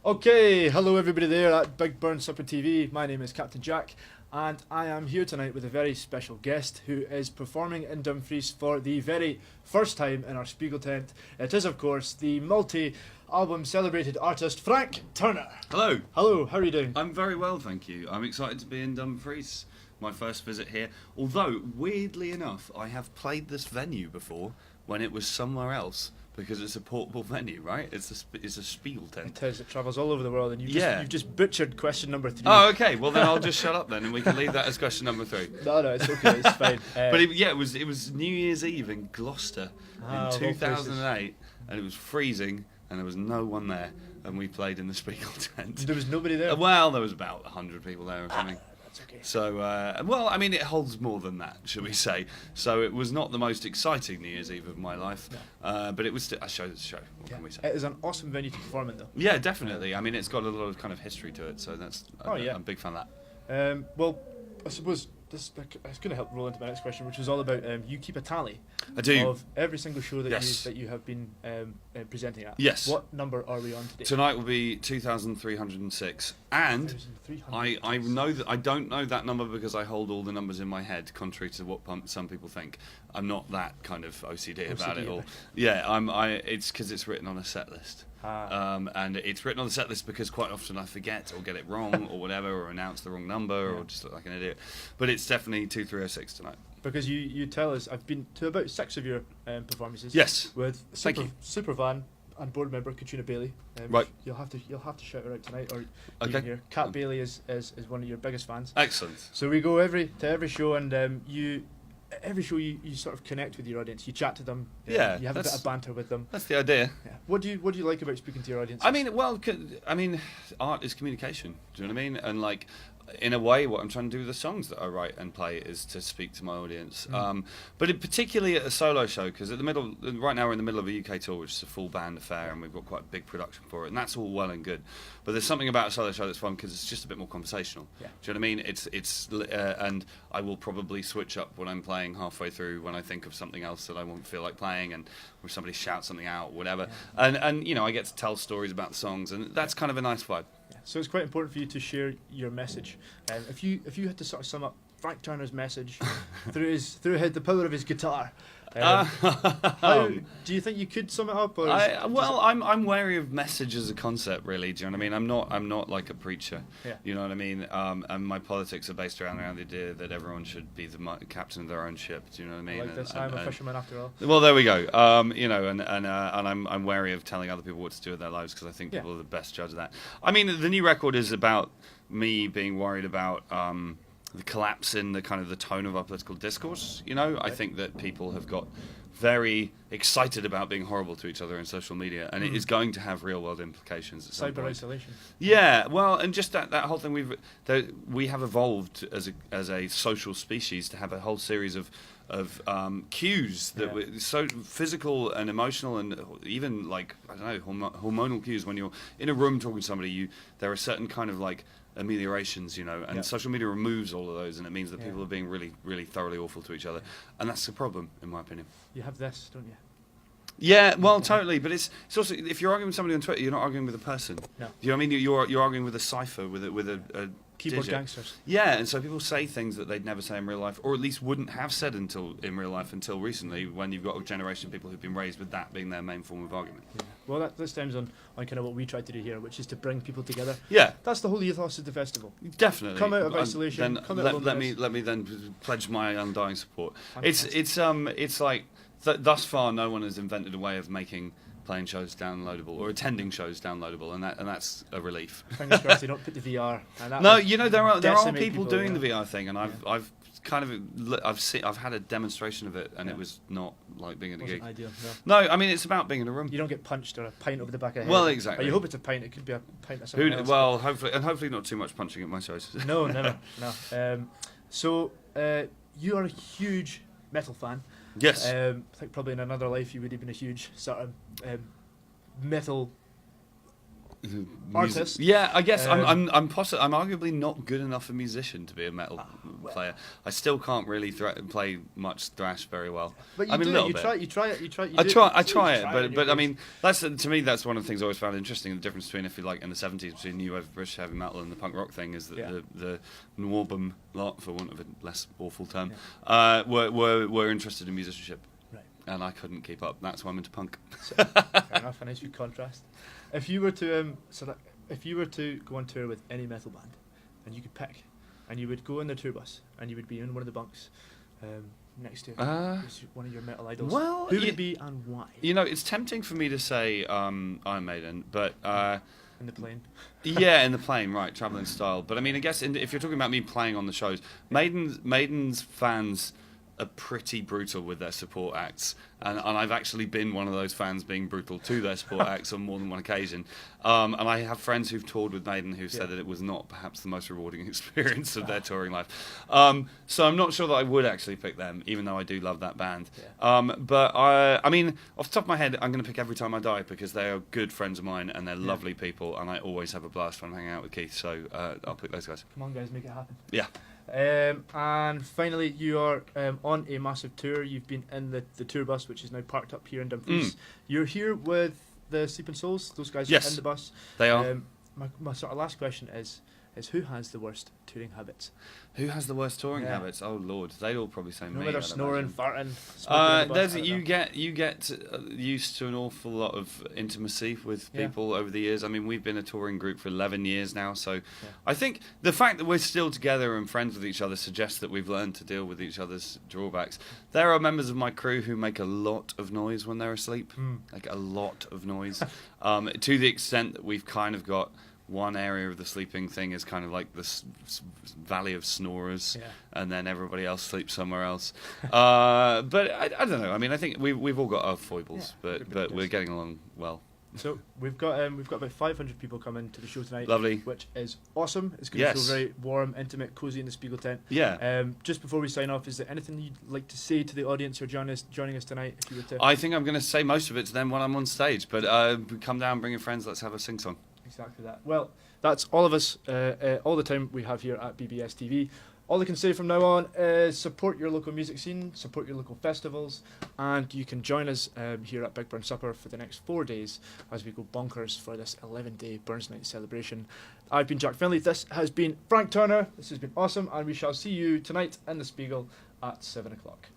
Okay, hello everybody there at Big Burn Supper TV. My name is Captain Jack, and I am here tonight with a very special guest who is performing in Dumfries for the very first time in our Spiegeltent. It is, of course, the multi-album celebrated artist Frank Turner. Hello. Hello, how are you doing? I'm very well, thank you. I'm excited to be in Dumfries. My first visit here. Although, weirdly enough, I have played this venue before when it was somewhere else. Because it's a portable venue, right? It's a Spiegeltent. It is. It travels all over the world, and you've just butchered question number 3. Oh, okay. Well, then I'll just shut up then, and we can leave that as question number 3. No, it's okay. It's fine. But it was New Year's Eve in Gloucester in 2008, and it was freezing, and there was no one there, and we played in the Spiegeltent. There was nobody there. Well, there was about 100 people there or something. That's okay. So, well, I mean, it holds more than that, shall we say. So it was not the most exciting New Year's Eve of my life, but it was still a show. What can we say? It is an awesome venue to perform in, though. Yeah, definitely. I mean, it's got a lot of kind of history to it, so that's I'm a big fan of that. Well, I suppose it's going to help roll into my next question, which was all about you keep a tally I do. of every single show that you have been presenting at. Yes. What number are we on today? Tonight will be 2,306, and 2,306. I know that I don't know that number because I hold all the numbers in my head, contrary to what some people think. I'm not that kind of OCD about it all. Yeah, it's because it's written on a set list. And it's written on the set list because quite often I forget or get it wrong or whatever, or announce the wrong number or just look like an idiot. But it's definitely 2,306 tonight. Because you tell us, I've been to about 6 of your performances. Yes. With Supervan and board member Katrina Bailey. Right. You'll have to shout her out tonight, or okay. Here. Kat Bailey is one of your biggest fans. Excellent. So we go every show, and every show you sort of connect with your audience. You chat to them. You have a bit of banter with them. That's the idea. Yeah. What do you like about speaking to your audience? I mean, art is communication. Do you know what I mean? And like, in a way, what I'm trying to do with the songs that I write and play is to speak to my audience. But particularly at a solo show, because right now we're in the middle of a UK tour, which is a full band affair, and we've got quite a big production for it, and that's all well and good. But there's something about a solo show that's fun because it's just a bit more conversational. Yeah. Do you know what I mean? It's and I will probably switch up when I'm playing halfway through when I think of something else that I won't feel like playing, and if somebody shouts something out, whatever. Yeah. And you know, I get to tell stories about the songs, and that's kind of a nice vibe. So it's quite important for you to share your message. If you had to sort of sum up Frank Turner's message through the power of his guitar, how do you think you could sum it up? Or I'm wary of message as a concept, really. Do you know what I mean? I'm not like a preacher. Yeah. You know what I mean? And my politics are based around the idea that everyone should be the captain of their own ship. Do you know what I mean? Like this, I'm a fisherman after all. Well, there we go. You know, and I'm wary of telling other people what to do with their lives because I think people are the best judge of that. I mean, the new record is about me being worried about the collapse in the kind of the tone of our political discourse. You know, I think that people have got very excited about being horrible to each other in social media, and it is going to have real world implications at some point. Cyber isolation. Yeah, well, and just that whole thing we have evolved as a social species to have a whole series of cues that were so physical and emotional, and even like I don't know hormonal cues. When you're in a room talking to somebody, there are certain kind of like ameliorations, you know, and social media removes all of those, and it means that people are being really, really thoroughly awful to each other, and that's the problem, in my opinion. You have this, don't you? Yeah, well, totally, but it's also, if you're arguing with somebody on Twitter, you're not arguing with a person. No. You know what I mean? You're arguing with a cipher, with a keyboard digit. gangsters. Yeah, and so people say things that they'd never say in real life, or at least wouldn't have said in real life until recently, when you've got a generation of people who've been raised with that being their main form of argument. Yeah. Well, this stems on kind of what we try to do here, which is to bring people together. Yeah, that's the whole ethos of the festival. Definitely. Come out of isolation. Let me then pledge my undying support. Fantastic. It's like thus far no one has invented a way of making playing shows downloadable or attending shows downloadable, and that's a relief. Fingers crossed they don't put the VR. No, you know there are people doing the VR thing, and I've had a demonstration of it, and it was not like being in a gig. Ideal, no, I mean it's about being in a room. You don't get punched or a pint over the back of the head. Well, exactly. Or you hope it's a pint. It could be a pint of something else. Well, hopefully not too much punching at my shows. No, never. No. So you are a huge metal fan. Yes. I think probably in another life you would have been a huge sort of metal artist. Yeah, I guess I'm arguably not good enough a musician to be a metal player. I still can't really play much thrash very well. But I mean, a little bit. You try it. I try it, but I mean, that's to me that's one of the things I always found interesting. The difference between, if you like, in the '70s between new wave British heavy metal and the punk rock thing is that the Northern lot, for want of a less awful term, were interested in musicianship. Right. And I couldn't keep up. That's why I'm into punk. So, fair enough. A nice good contrast. If you were to go on tour with any metal band, and you could pick, and you would go in the tour bus, and you would be in one of the bunks, next to one of your metal idols. Well, who would it be and why? You know, it's tempting for me to say Iron Maiden, but in the plane. Yeah, in the plane, right, traveling style. But I mean, I guess if you're talking about me playing on the shows, Maiden's fans are pretty brutal with their support acts, and I've actually been one of those fans being brutal to their support acts on more than one occasion. And I have friends who've toured with Maiden who said that it was not perhaps the most rewarding experience of their touring life. So I'm not sure that I would actually pick them, even though I do love that band. But I mean, off the top of my head, I'm going to pick Every Time I Die because they are good friends of mine and they're lovely people, and I always have a blast when I'm hanging out with Keith. So I'll pick those guys. Come on, guys, make it happen. Yeah. And finally, you are on a massive tour. You've been in the tour bus, which is now parked up here in Dumfries. You're here with the Sleeping Souls. Those guys are in the bus. They are. My sort of last question is who has the worst touring habits? Who has the worst touring habits? Oh Lord, they'd all probably say me. They're snoring, farting. You get used to an awful lot of intimacy with people over the years. I mean, we've been a touring group for 11 years now, so I think the fact that we're still together and friends with each other suggests that we've learned to deal with each other's drawbacks. There are members of my crew who make a lot of noise when they're asleep, like a lot of noise, to the extent that we've kind of got one area of the sleeping thing is kind of like this valley of snorers, and then everybody else sleeps somewhere else. But I don't know. I mean, I think we've all got our foibles, but we're getting along well. So we've got about 500 people coming to the show tonight. Lovely, which is awesome. It's going to feel very warm, intimate, cozy in the Spiegeltent. Yeah. Just before we sign off, is there anything you'd like to say to the audience who are joining us tonight? If you were to, I think I'm going to say most of it to them when I'm on stage. But come down, bring your friends. Let's have a sing song. Exactly that. Well, that's all of us, all the time we have here at BBS TV. All I can say from now on is support your local music scene, support your local festivals, and you can join us here at Big Burn Supper for the next 4 days as we go bonkers for this 11-day Burns Night celebration. I've been Jack Finley. This has been Frank Turner. This has been awesome, and we shall see you tonight in the Spiegel at 7 o'clock.